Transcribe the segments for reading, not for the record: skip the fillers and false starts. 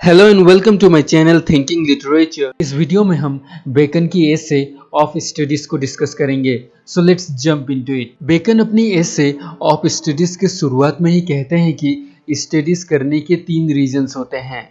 Hello and welcome to my channel thinking literature. इस video में हम बेकन की एसे ऑफ स्टडीज को डिस्कस करेंगे। So let's jump into it. Bacon अपनी एसे ऑफ स्टडीज के शुरुआत में ही कहते हैं कि स्टडीज करने के 3 रीजंस होते हैं,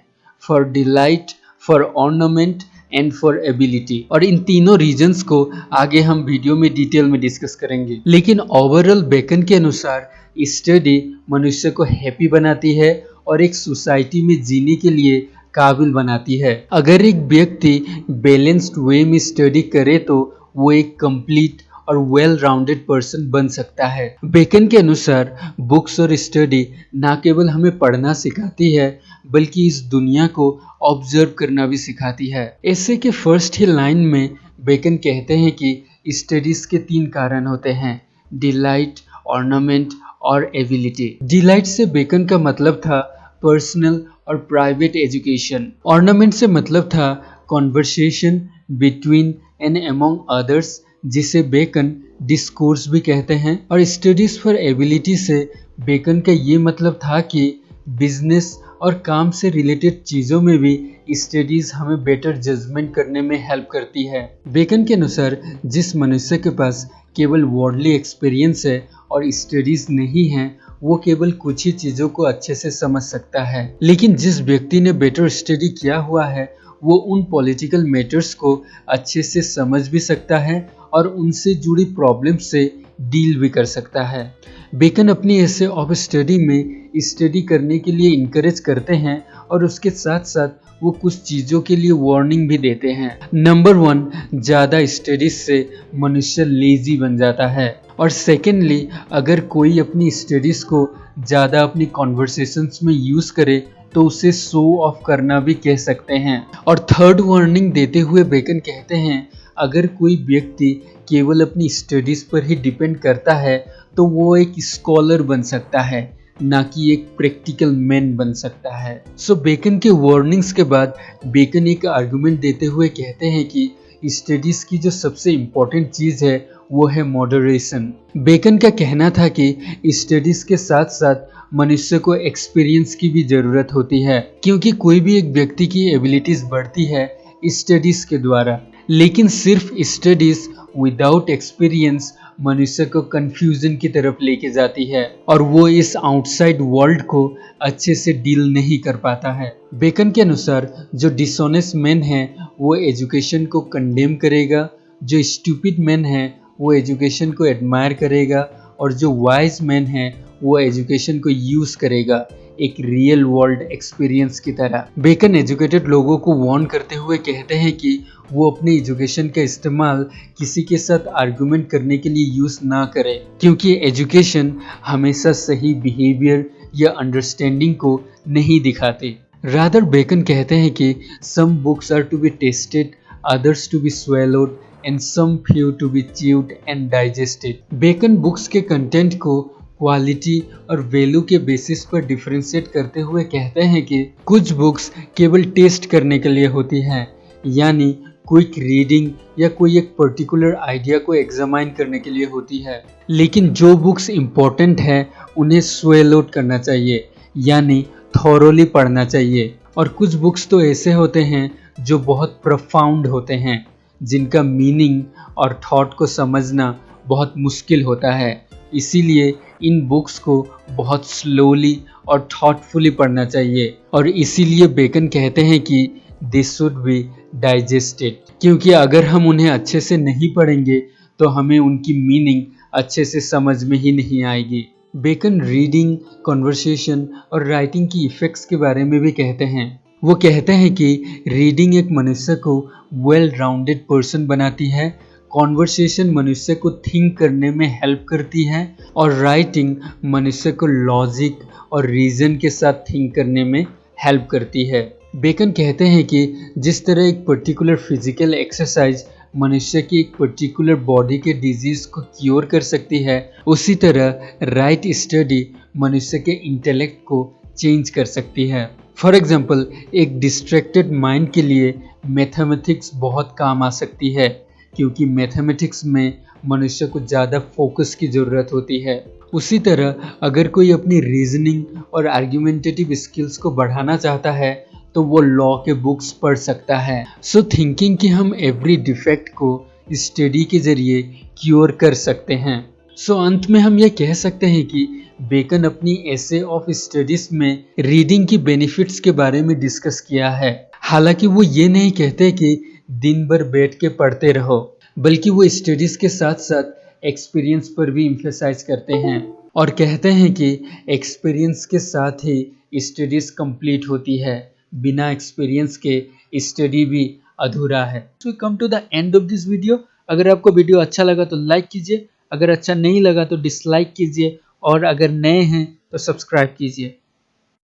for delight, for ornament and for ability. और इन तीनों रीजंस को आगे हम वीडियो में डिटेल में डिस्कस करेंगे। लेकिन ओवरऑल बेकन के अनुसार स्टडी मनुष्य को हैप्पी बनाती है और एक सोसाइटी में जीने के लिए काबिल बनाती है। अगर एक व्यक्ति बैलेंस्ड वे में स्टडी करे तो वो एक कंप्लीट और वेल राउंडेड पर्सन बन सकता है। बेकन के अनुसार बुक्स और स्टडी ना केवल हमें पढ़ना सिखाती है बल्कि इस दुनिया को ऑब्जर्व करना भी सिखाती है। ऐसे के फर्स्ट ही लाइन में बेकन कहते हैं कि स्टडीज के 3 कारण होते हैं, डिलाइट, ऑर्नामेंट और एबिलिटी। डिलाइट से बेकन का मतलब था पर्सनल और प्राइवेट एजुकेशन। ऑर्नामेंट से मतलब था conversation between and among others, जिसे बेकन डिस्कोर्स भी कहते हैं। और स्टडीज फॉर एबिलिटी से बेकन का ये मतलब था कि बिजनेस और काम से रिलेटेड चीज़ों में भी स्टडीज हमें बेटर जजमेंट करने में हेल्प करती है। बेकन के अनुसार जिस मनुष्य के पास केवल वर्ल्डली एक्सपीरियंस है और स्टडीज नहीं है, वो केवल कुछ ही चीज़ों को अच्छे से समझ सकता है। लेकिन जिस व्यक्ति ने बेटर स्टडी किया हुआ है वो उन पॉलिटिकल मैटर्स को अच्छे से समझ भी सकता है और उनसे जुड़ी प्रॉब्लम से डील भी कर सकता है। बेकन अपनी ऐसे ऑफ स्टडी में स्टडी करने के लिए इनकरेज करते हैं और उसके साथ साथ वो कुछ चीज़ों के लिए वार्निंग भी देते हैं। नंबर 1, ज़्यादा स्टडीज से मनुष्य लेजी बन जाता है। और सेकेंडली, अगर कोई अपनी स्टडीज़ को ज़्यादा अपनी कॉन्वर्सेशंस में यूज़ करे तो उसे शो ऑफ करना भी कह सकते हैं। और थर्ड वार्निंग देते हुए बेकन कहते हैं, अगर कोई व्यक्ति केवल अपनी स्टडीज़ पर ही डिपेंड करता है तो वो एक स्कॉलर बन सकता है, ना कि एक प्रैक्टिकल मैन बन सकता है। सो बेकन के वार्निंग्स के बाद बेकन एक आर्गुमेंट देते हुए कहते हैं कि स्टडीज़ की जो सबसे इम्पोर्टेंट चीज़ है वो है मॉडरेशन। बेकन का कहना था कि स्टडीज़ के साथ साथ मनुष्य को एक्सपीरियंस की भी ज़रूरत होती है, क्योंकि कोई भी एक व्यक्ति की एबिलिटीज़ बढ़ती है स्टडीज़ के द्वारा। लेकिन सिर्फ स्टडीज़ विदाउट एक्सपीरियंस मनुष्य को कंफ्यूजन की तरफ लेके जाती है और वो इस आउटसाइड वर्ल्ड को अच्छे से डील नहीं कर पाता है। बेकन के अनुसार जो डिसऑनेस्ट मैन है वो एजुकेशन को कंडेम करेगा, जो स्टूपिड मैन है वो एजुकेशन को एडमायर करेगा और जो वाइज मैन है वो एजुकेशन को यूज़ करेगा एक रियल वर्ल्ड एक्सपीरियंस की तरह। बेकन एजुकेटेड लोगों को वार्न करते हुए कहते हैं कि वो अपनी एजुकेशन का इस्तेमाल किसी के साथ आर्गुमेंट करने के लिए यूज़ ना करें, क्योंकि एजुकेशन हमेशा सही बिहेवियर या अंडरस्टैंडिंग को नहीं दिखाते। रादर बेकन कहते हैं कि some books are to be tasted, others to be swallowed and some few to be chewed and digested। Bacon books के कंटेंट को क्वालिटी और वैल्यू के बेसिस पर डिफरेंशिएट करते हुए कहते हैं कि कुछ बुक्स केवल टेस्ट करने के लिए होती हैं, यानी क्विक रीडिंग या कोई एक पर्टिकुलर आइडिया को एग्जामाइन करने के लिए होती है। लेकिन जो बुक्स इम्पोर्टेंट है उन्हें स्वेलोड करना चाहिए, यानी थॉरोली पढ़ना चाहिए। और कुछ बुक्स तो ऐसे होते हैं जो बहुत प्रोफाउंड होते हैं, जिनका मीनिंग और थॉट को समझना बहुत मुश्किल होता है। इसीलिए इन बुक्स को बहुत स्लोली और थॉटफुली पढ़ना चाहिए। और इसीलिए बेकन कहते हैं कि दे शुड बी डाइजेस्टेड, क्योंकि अगर हम उन्हें अच्छे से नहीं पढ़ेंगे तो हमें उनकी मीनिंग अच्छे से समझ में ही नहीं आएगी। बेकन रीडिंग, कॉन्वर्सेशन और राइटिंग की इफ़ेक्ट्स के बारे में भी कहते हैं। वो कहते हैं कि रीडिंग एक मनुष्य को वेल राउंडेड पर्सन बनाती है, कॉन्वर्सेशन मनुष्य को थिंक करने में हेल्प करती है और राइटिंग मनुष्य को लॉजिक और रीज़न के साथ थिंक करने में हेल्प करती है। बेकन कहते हैं कि जिस तरह एक पर्टिकुलर फिजिकल एक्सरसाइज मनुष्य की एक पर्टिकुलर बॉडी के डिजीज को क्योर कर सकती है, उसी तरह राइट स्टडी मनुष्य के इंटेलेक्ट को चेंज कर सकती है। फॉर एग्जाम्पल, एक डिस्ट्रैक्टेड माइंड के लिए मैथमेटिक्स बहुत काम आ सकती है, क्योंकि मैथमेटिक्स में मनुष्य को ज़्यादा फोकस की ज़रूरत होती है। उसी तरह अगर कोई अपनी रीजनिंग और आर्ग्यूमेंटेटिव स्किल्स को बढ़ाना चाहता है तो वो लॉ के बुक्स पढ़ सकता है। सो थिंकिंग कि हम एवरी डिफेक्ट को स्टडी के जरिए क्योर कर सकते हैं। सो अंत में हम ये कह सकते हैं कि बेकन अपनी एसे ऑफ स्टडीज में रीडिंग की बेनिफिट्स के बारे में डिस्कस किया है। हालांकि वो ये नहीं कहते कि दिन भर बैठ के पढ़ते रहो, बल्कि वो स्टडीज के साथ साथ एक्सपीरियंस पर भी इम्फेसाइज करते हैं और कहते हैं कि एक्सपीरियंस के साथ ही स्टडीज कंप्लीट होती है, बिना एक्सपीरियंस के स्टडी भी अधूरा है। So come to the end of this video. अगर आपको वीडियो अच्छा लगा तो लाइक कीजिए, अगर अच्छा नहीं लगा तो डिसलाइक कीजिए और अगर नए हैं तो सब्सक्राइब कीजिए।